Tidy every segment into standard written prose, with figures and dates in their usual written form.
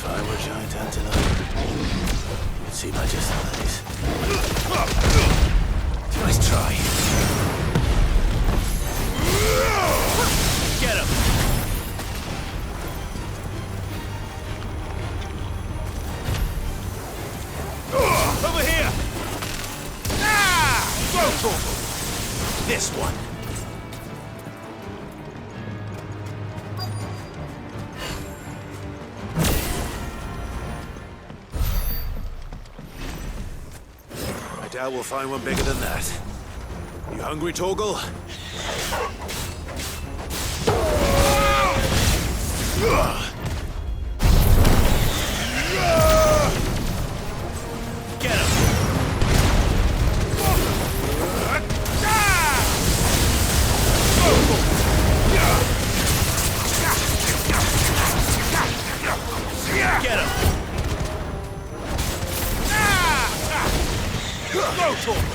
If I were giant antelope, you'd see my displays. Nice try. Get him! Over here! Ah! Go, Torgal! This one. I doubt we'll find one bigger than that. You hungry, Torgal? Get him! Get him! Go, Torgal!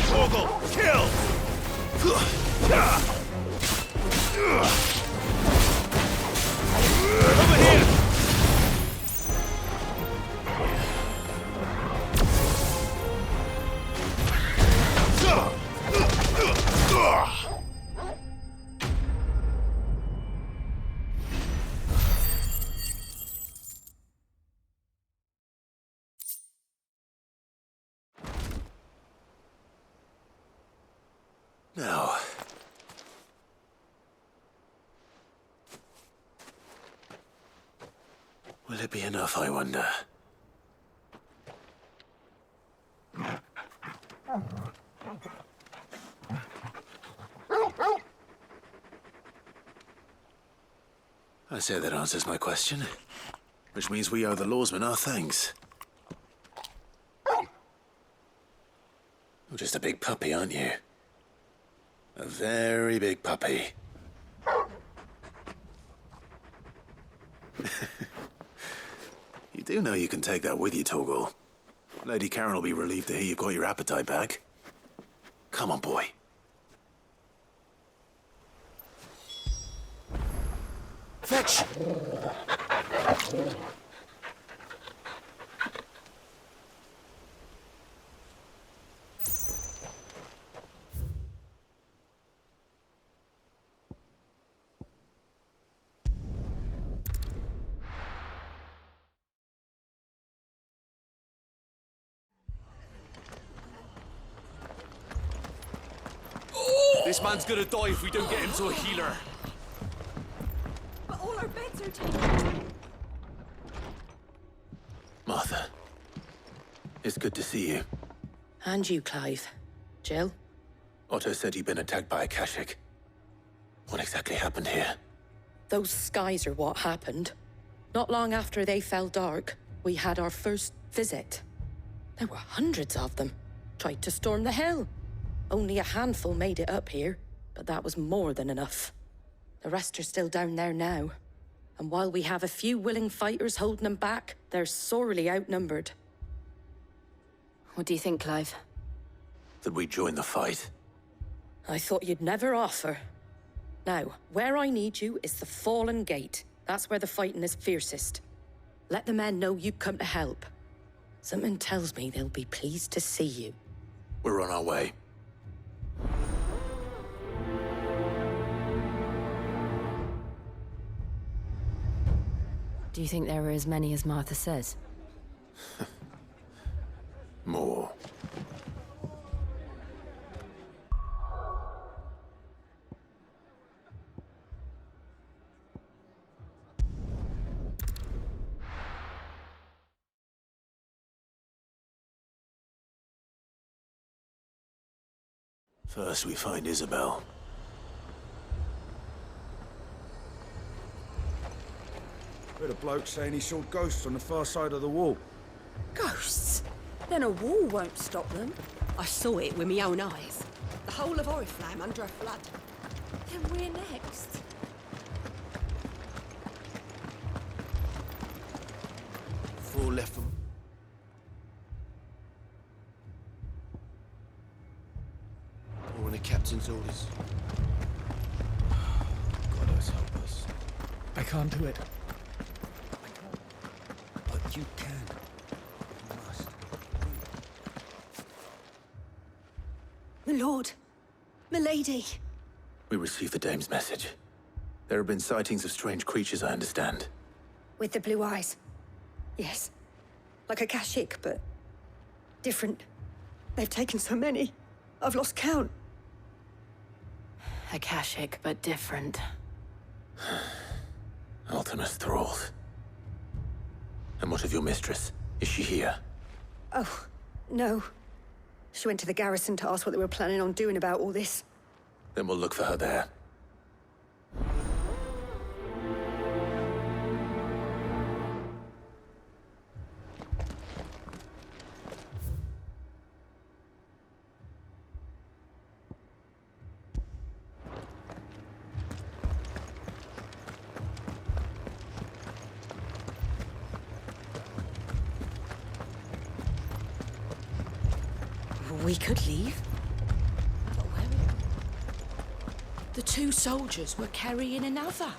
Torgal, kill! Over here! Now, will it be enough, I wonder? I say that answers my question, which means we owe the lawsman our thanks. You're just a big puppy, aren't you? A very big puppy. You do know you can take that with you, Torgal. Lady Karen will be relieved to hear you've got your appetite back. Come on, boy. Fetch! This man's gonna die if we don't get him to a healer. But all our beds are taken. Martha, it's good to see you. And you, Clive. Jill? Otto said you'd been attacked by a Kashik. What exactly happened here? Those skies are what happened. Not long after they fell dark, we had our first visit. There were hundreds of them. Tried to storm the hill. Only a handful made it up here, but that was more than enough. The rest are still down there now. And while we have a few willing fighters holding them back, they're sorely outnumbered. What do you think, Clive? That we join the fight? I thought you'd never offer. Now, where I need you is the Fallen Gate. That's where the fighting is fiercest. Let the men know you've come to help. Something tells me they'll be pleased to see you. We're on our way. Do you think there were as many as Martha says? More. First we find Isabel. Heard a bloke saying he saw ghosts on the far side of the wall. Ghosts? Then a wall won't stop them. I saw it with my own eyes. The whole of Oriflamme under a flood. Then we're next. Four left them. Following the captain's orders. God, help us. I can't do it. I can't. But you can. You must. My lord. Milady. We received the dame's message. There have been sightings of strange creatures, I understand. With the blue eyes. Yes. Like a Kashik, but different. They've taken so many. I've lost count. Akashic, but different. Ultimus thralls. And what of your mistress? Is she here? Oh, no. She went to the garrison to ask what they were planning on doing about all this. Then we'll look for her there. We could leave. But where? The two soldiers were carrying another.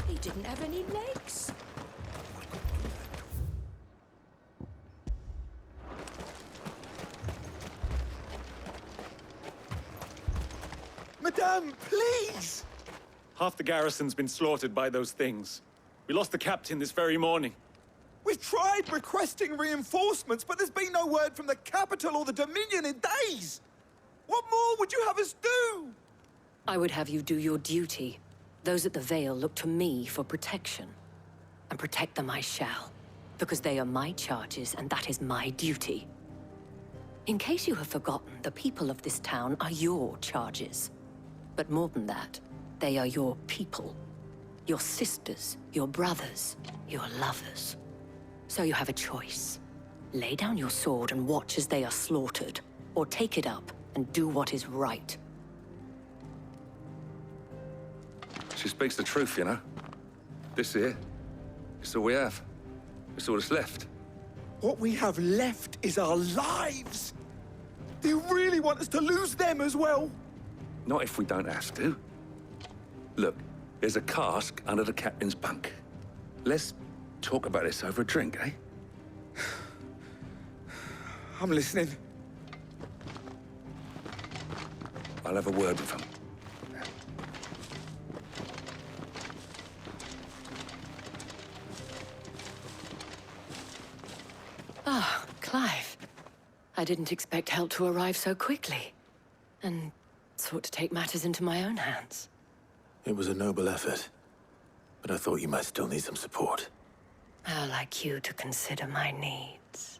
He didn't have any legs. Madame, please! Half the garrison's been slaughtered by those things. We lost the captain this very morning. We've tried requesting reinforcements, but there's been no word from the capital or the Dominion in days! What more would you have us do? I would have you do your duty. Those at the Vale look to me for protection. And protect them I shall. Because they are my charges, and that is my duty. In case you have forgotten, the people of this town are your charges. But more than that, they are your people. Your sisters, your brothers, your lovers. So you have a choice. Lay down your sword and watch as they are slaughtered, or take it up and do what is right. She speaks the truth, you know. This here, it's all we have. It's all that's left. What we have left is our lives! Do you really want us to lose them as well? Not if we don't have to. Look, there's a cask under the captain's bunk. Let's talk about this over a drink, eh? I'm listening. I'll have a word with him. Ah, Clive. I didn't expect help to arrive so quickly. And sought to take matters into my own hands. It was a noble effort. But I thought you might still need some support. I'd like you to consider my needs.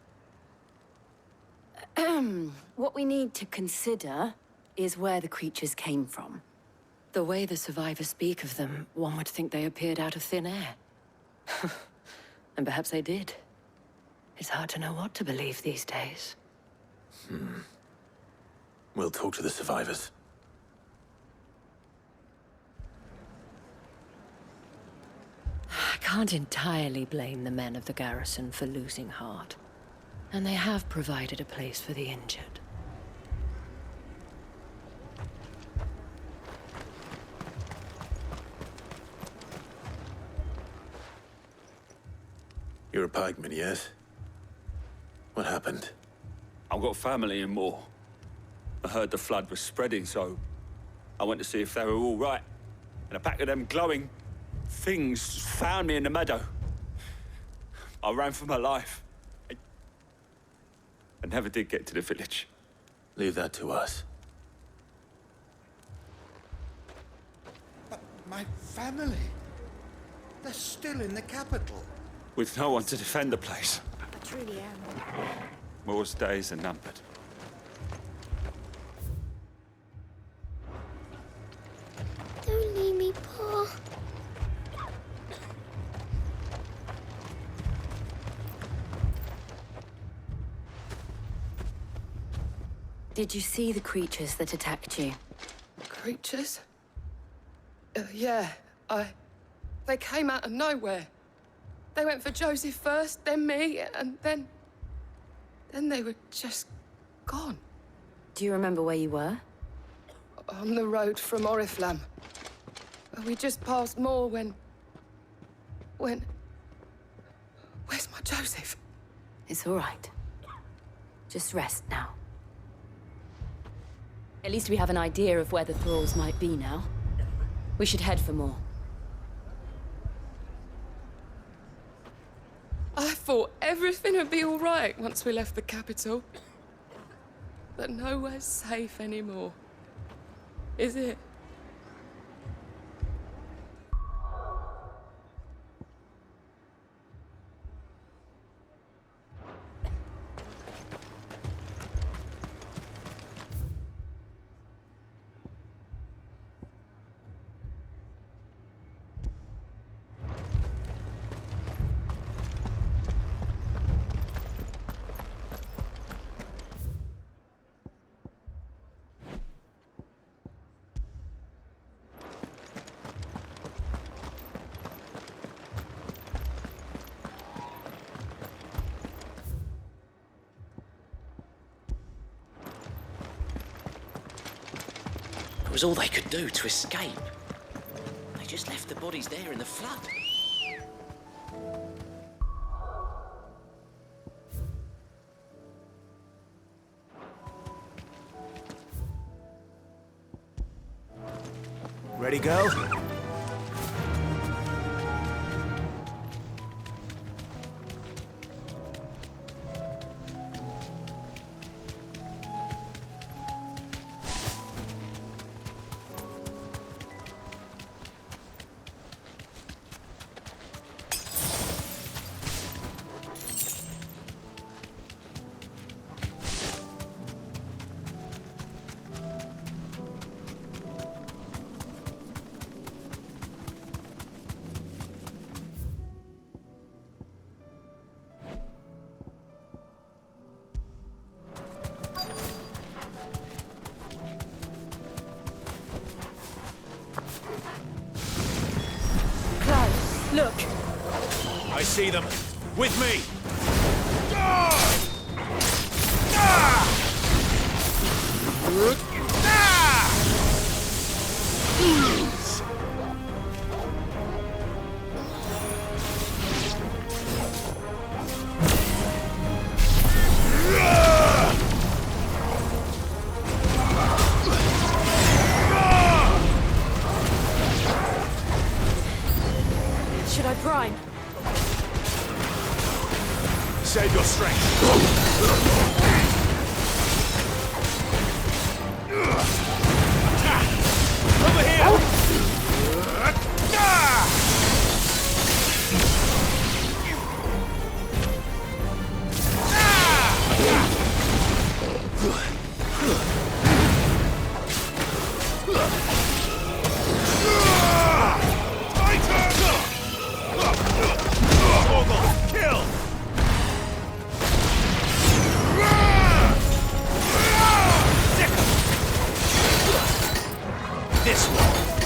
What we need to consider is where the creatures came from. The way the survivors speak of them, one would think they appeared out of thin air. And perhaps they did. It's hard to know what to believe these days. We'll talk to the survivors. I can't entirely blame the men of the garrison for losing heart. And they have provided a place for the injured. You're a pikeman, yes? What happened? I've got family in Moor. I heard the flood was spreading, so I went to see if they were all right. And a pack of them glowing things found me in the meadow. I ran for my life. I never did get to the village. Leave that to us. But my family... they're still in the capital. With no one to defend the place. I truly am. Moor's days are numbered. Don't leave me, Paul. Did you see the creatures that attacked you? Creatures? Yeah, They came out of nowhere. They went for Joseph first, then me, and then they were just gone. Do you remember where you were? On the road from Oriflamme. We just passed Moor when when... Where's my Joseph? It's all right. Just rest now. At least we have an idea of where the thralls might be now. We should head for more. I thought everything would be all right once we left the capital. But nowhere's safe anymore. Is it? It was all they could do to escape. They just left the bodies there in the flood. Ready, go? Look! I see them. With me! Should I prime? Save your strength. Over here! Kill! This one!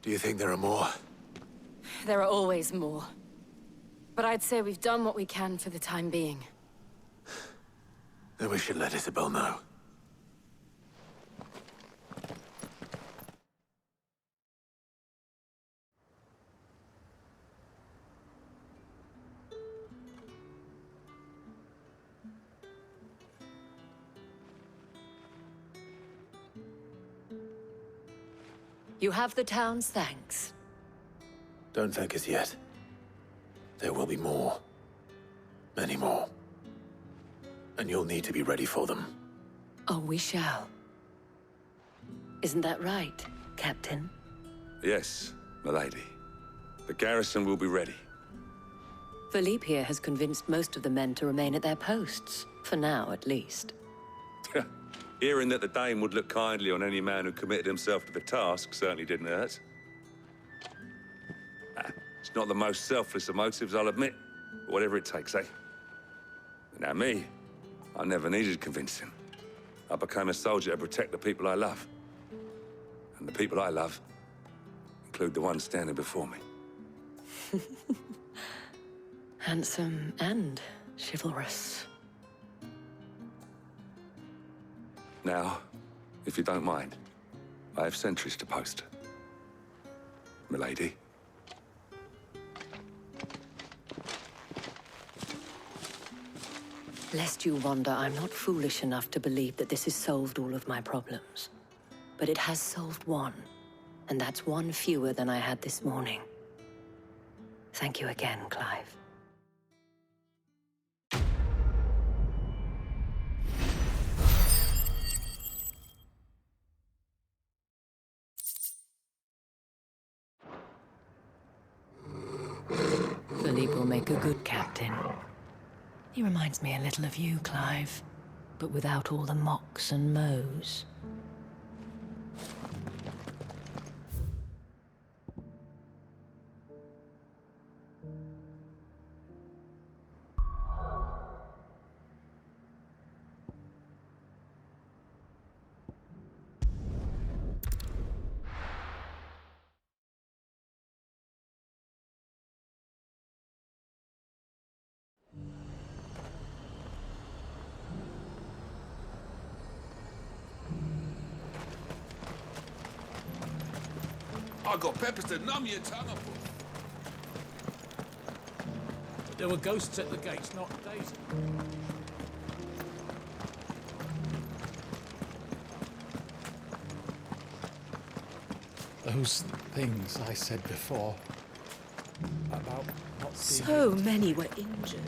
Do you think there are more? There are always more. But I'd say we've done what we can for the time being. Then we should let Isabel know. You have the town's thanks. Don't thank us yet. There will be more. Many more. And you'll need to be ready for them. Oh, we shall. Isn't that right, Captain? Yes, milady. The garrison will be ready. Philippe here has convinced most of the men to remain at their posts. For now, at least. Hearing that the Dane would look kindly on any man who committed himself to the task certainly didn't hurt. It's not the most selfless of motives, I'll admit. But whatever it takes, eh? Now me, I never needed convincing. I became a soldier to protect the people I love. And the people I love include the ones standing before me. Handsome and chivalrous. Now, if you don't mind, I have sentries to post. Milady. Lest you wonder, I'm not foolish enough to believe that this has solved all of my problems. But it has solved one, and that's one fewer than I had this morning. Thank you again, Clive. Philippe will make a good captain. He reminds me a little of you, Clive, but without all the mocks and mows. I got peppers to numb your tongue up. There were ghosts at the gates, not Daisy. Those things I said before about not being So many were injured.